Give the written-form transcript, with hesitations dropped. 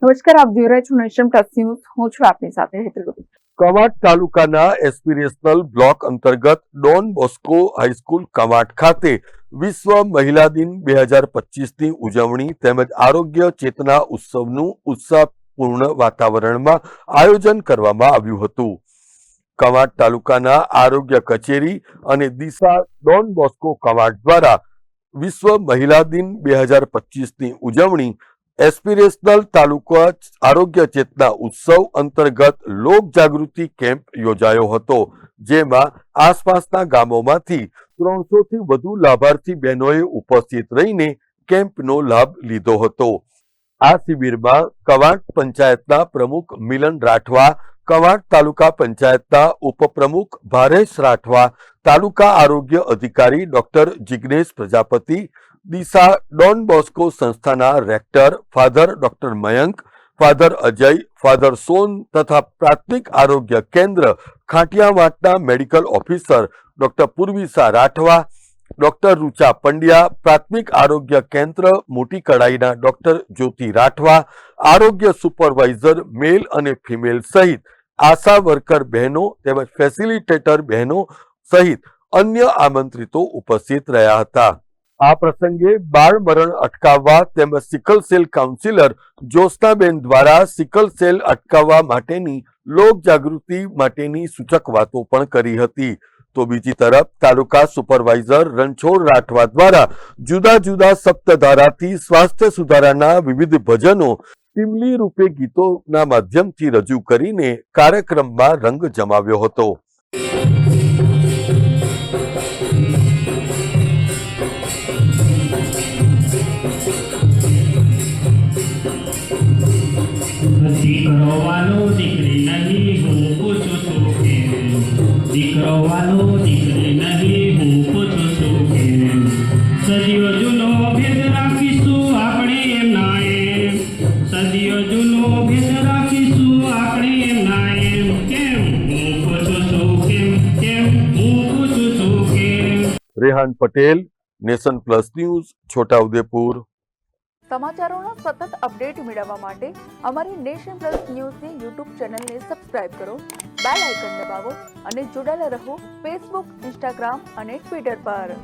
નમસ્કાર, આપ જોઈ રહ્યા છો નેશન પ્લસ ન્યૂઝ. હું છું આપની સાથે હેતલ. કવાંટ તાલુકાના એસ્પિરેશનલ બ્લોક અંતર્ગત ડોન બોસ્કો હાઈસ્કૂલ કવાંટ ખાતે વિશ્વ મહિલા દિન 2025ની ઉજવણી તેમજ આરોગ્ય ચેતના ઉત્સવનું ઉત્સાહપૂર્ણ વાતાવરણમાં આયોજન કરવામાં આવ્યું હતું. કવાંટ તાલુકાના આરોગ્ય કચેરી અને દિશા ડોન બોસ્કો કવાંટ દ્વારા વિશ્વ મહિલા દિન 2025ની ઉજવણી એસ્પિરેશનલ તાલુકા આરોગ્ય ચેતના ઉત્સવ અંતર્ગત લોક જાગૃતિ કેમ્પ યોજાયો હતો, જેમાં આસપાસના ગામોમાંથી 300થી વધુ લાભાર્થી બહેનોએ ઉપસ્થિત રહીને કેમ્પનો લાભ લીધો હતો. આ શિબિરમાં કવાંટ પંચાયતના પ્રમુખ મિલન રાઠવા, કવાંટ તાલુકા પંચાયતના ઉપપ્રમુખ ભારેશ રાઠવા, તાલુકા આરોગ્ય અધિકારી doctor Jignesh Prajapati, Disha Don Bosco સંસ્થાના rector father doctor Mayank, father Ajay, father સોન તથા પ્રાથમિક આરોગ્ય કેન્દ્ર ખાંટિયાવાટના medical officer doctor Purvisa Rathwa, doctor Rucha Pandya, પ્રાથમિક આરોગ્ય કેન્દ્ર મોટી કડાઈના ડોક્ટર જ્યોતિ રાઠવા, આરોગ્ય સુપરવાઇઝર મેલ અને ફિમેલ સહિત આશા વર્કર બહેનો તેમજ ફેસિલિટેટર બહેનો સહિત અન્ય આમંત્રિતો ઉપસ્થિત રહ્યા હતા. આ પ્રસંગે બાળ મરણ અટકાવવા તેમજ સિકલ સેલ કાઉન્સિલર જ્યોત્સનાબેન દ્વારા સિકલ સેલ અટકાવવા માટેની લોક જાગૃતિ માટેની સૂચક વાતો પણ કરી હતી. તો બીજી તરફ તાલુકા સુપરવાઇઝર રણછોડ રાઠવા દ્વારા જુદા જુદા સપ્તધારાથી સ્વાસ્થ્ય સુધારાના વિવિધ ભજનો ટીમલી રૂપે ગીતોના માધ્યમથી રજૂ કરીને કાર્યક્રમમાં રંગ જમાવ્યો હતો. દીકરો વાલો દીકરી નહીં, હું પૂછું છું કેમ? દીકરો વાલો દીકરી નહીં, હું પૂછું છું કેમ? સદીઓ જૂનો ભેદ રાખીશું આપણે એમ ના એમ, સદીઓ જૂનો ભેદ રાખીશું આપણે એમ ના એમ. કેમ? હું પૂછું છું કેમ? કેમ? હું પૂછું છું કેમ? Rehan Patel, nation plus news, Chhota Udepur. સમાચારોના સતત અપડેટ મેળવવા માટે અમારી નેશન પ્લસ ન્યૂઝની યુટ્યુબ ચેનલને સબસ્ક્રાઇબ કરો, બેલ આઇકન દબાવો અને જોડાયેલા રહો ફેસબુક, ઇન્સ્ટાગ્રામ અને ટ્વિટર પર.